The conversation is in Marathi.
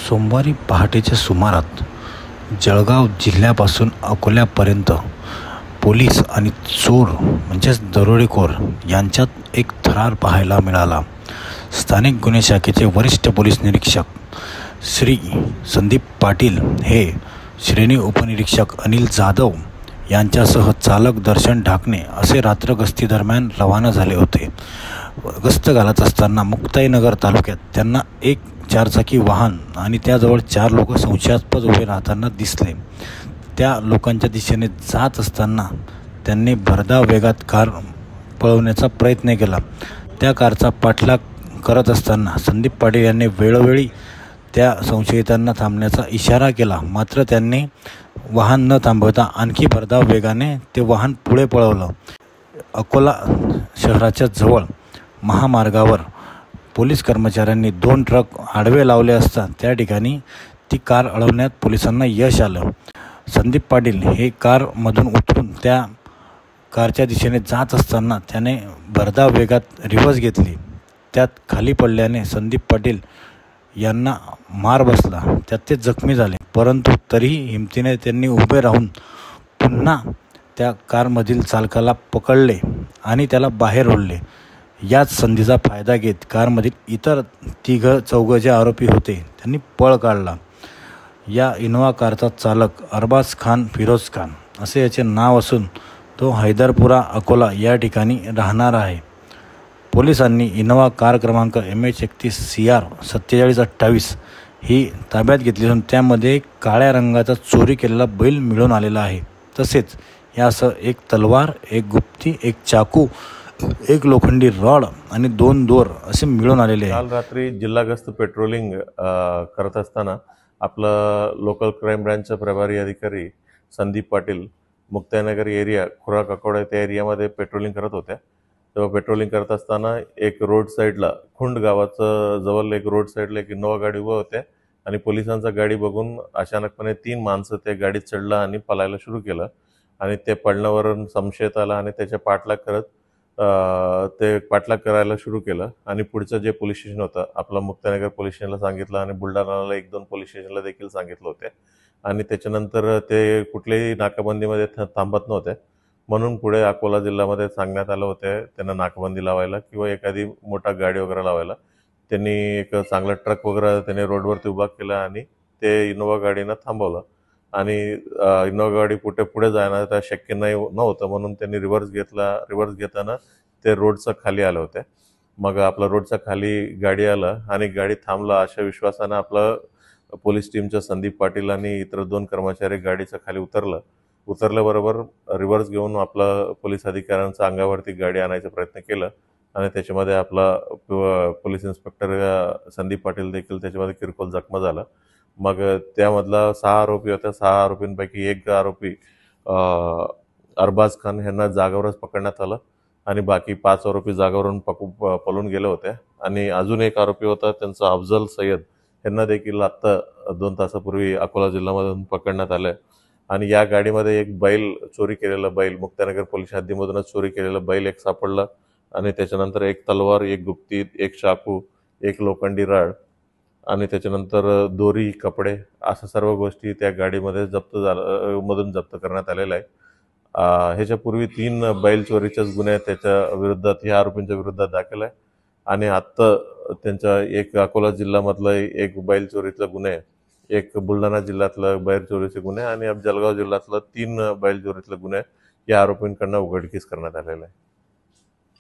सोमवारी पहाटेच्या सुमारात जळगाव जिल्ह्यापासून अकोल्यापर्यंत पोलीस आणि चोर म्हणजेच दरोडेखोर यांच्यात एक थरार पाहायला मिळाला। स्थानिक गुन्हे शाखेचे वरिष्ठ पोलीस निरीक्षक श्री संदीप पाटील हे श्रेणी उपनिरीक्षक अनिल जाधव यांच्यासह चालक दर्शन ढाकणे असे रात्र गस्तीदरम्यान रवाना झाले होते। गस्त घालत असताना मुक्ताईनगर तालुक्यात त्यांना एक चारचाकी वाहन आणि त्याजवळ 4 लोक संशयास्पद उभे राहताना दिसले। त्या लोकांच्या दिशेने जात असताना त्यांनी भरधाव वेगात कार पळवण्याचा प्रयत्न केला। त्या कारचा पाठलाग करत असताना संदीप पाटील यांनी वेळोवेळी त्या संशयितांना थांबण्याचा इशारा केला, मात्र त्यांनी वाहन न थांबवता आणखी भरधाव वेगाने ते वाहन पुढे पळवलं। अकोला शहराच्या जवळ महामार्गावर पोलीस कर्मचाऱ्यांनी 2 ट्रक आडवे लावले असता त्या ठिकाणी ती कार अडवण्यात पोलिसांना यश आलं। संदीप पाटील हे कारमधून उतरून त्या कारच्या दिशेने जात असताना त्याने भरधाव वेगात रिव्हर्स घेतली। त्यात खाली पडल्याने संदीप पाटील यांना मार बसला, त्यात ते जखमी झाले, परंतु तरीही हिमतीने त्यांनी उभे राहून पुन्हा त्या कारमधील चालकाला पकडले आणि त्याला बाहेर ओढले। याच संधीचा फायदा घेत कारमधील इतर 3-4 जे आरोपी होते त्यांनी पळ काढला। या इनोवा कारचा चालक अरबाज खान फिरोज खान असे याचे नाव असून तो हैदरपुरा अकोला या ठिकाणी राहणार आहे। पोलिसांनी इनोवा कार क्रमांक MH31 CR 4728 ही ताब्यात घेतली असून त्यामध्ये काळ्या रंगाचा चोरी केलेला बैल मिळून आलेला आहे। तसेच यासह एक तलवार, एक गुप्ती, एक चाकू, एक लोखंडी रॉड आणि 2 दोर असे मिळून आलेले आहे। काल रात्री जिल्हा गस्त पेट्रोलिंग करत असताना आपलं लोकल क्राईम ब्रँचचे प्रभारी अधिकारी संदीप पाटील मुक्ताईनगर एरिया खुराक अकोला त्या एरियामध्ये पेट्रोलिंग करत होत्या। तेव्हा पेट्रोलिंग करत असताना एक रोड साईडला खुंड गावाचं जवळ एक रोड साईडला एक इनोवा गाडी उभं होत्या आणि पोलिसांचा गाडी बघून अचानकपणे 3 माणसं त्या गाडीत चढलं आणि पळायला सुरू केलं आणि ते पळण्यावरून संशयित आला आणि त्याच्या पाठलाग करत ते पाठलाग करायला सुरू केलं आणि पुढचं जे पोलीस स्टेशन होतं आपलं मुक्ताईनगर पोलीस स्टेशनला सांगितलं आणि बुलढाणाला 1-2 पोलीस स्टेशनला देखील सांगितलं होते आणि त्याच्यानंतर ते कुठल्याही नाकाबंदीमध्ये थांबत नव्हते, म्हणून पुढे अकोला जिल्ह्यामध्ये सांगण्यात आलं होतं त्यांना नाकाबंदी लावायला किंवा एखादी मोठा गाडी वगैरे लावायला। त्यांनी एक चांगला ट्रक वगैरे त्यांनी रोडवरती उभा केला आणि ते इनोवा गाडीनं थांबवलं आणि इनोवा गाडी पुढे जाणं शक्य नव्हतं, म्हणून त्यांनी रिव्हर्स घेतला। रिव्हर्स घेताना ते रोडच्या खाली आले होते। मग आपलं रोडच्या खाली गाडी आलं आणि गाडी थांबला अशा विश्वासानं आपलं पोलीस टीमच्या संदीप पाटील आणि इतर 2 कर्मचारी गाडीच्या खाली उतरल्याबरोबर रिव्हर्स घेऊन आपलं पोलीस अधिकाऱ्यांच्या अंगावरती गाडी आणायचा प्रयत्न केला आणि त्याच्यामध्ये आपला पोलीस इन्स्पेक्टर संदीप पाटील देखील त्याच्यामध्ये किरकोळ जखमा झाला। मग त्यामधला 6 आरोपी होत्या। 6 आरोपींपैकी एक आरोपी अरबाज खान यांना जागेवरच पकडण्यात आलं आणि बाकी 5 आरोपी जागेवरून पळून गेले होते आणि अजून एक आरोपी होता त्यांचा अफजल सय्यद यांना देखील आत्ता 2 तासापूर्वी अकोला जिल्ह्यामधून पकडण्यात आलं आणि या गाडीमध्ये एक बैल चोरी केलेला बैल मुक्ताईनगर पोलीस हद्दीमधूनच चोरी केलेला बैल एक सापडला आणि त्याच्यानंतर एक तलवार, एक गुप्ती, एक चाकू, एक लोखंडी रॉड आणि त्याच्यानंतर दोरी, कपडे अशा सर्व गोष्टी त्या गाडीमध्ये जप्त करण्यात आलेल्या आहे। ह्याच्यापूर्वी 3 बैल चोरीचेच गुन्हे त्याच्या विरोधात ह्या आरोपींच्या विरोधात दाखल आहे आणि आत्ता त्यांच्या एक अकोला जिल्ह्यामधलं एक बैल चोरीचा गुन्हे, एक बुलढाणा जिल्ह्यातलं बैल चोरीचे गुन्हे आणि जळगाव जिल्ह्यातलं 3 बैल चोरीतले गुन्हे या आरोपींकडून उघडकीस करण्यात आलेला आहे।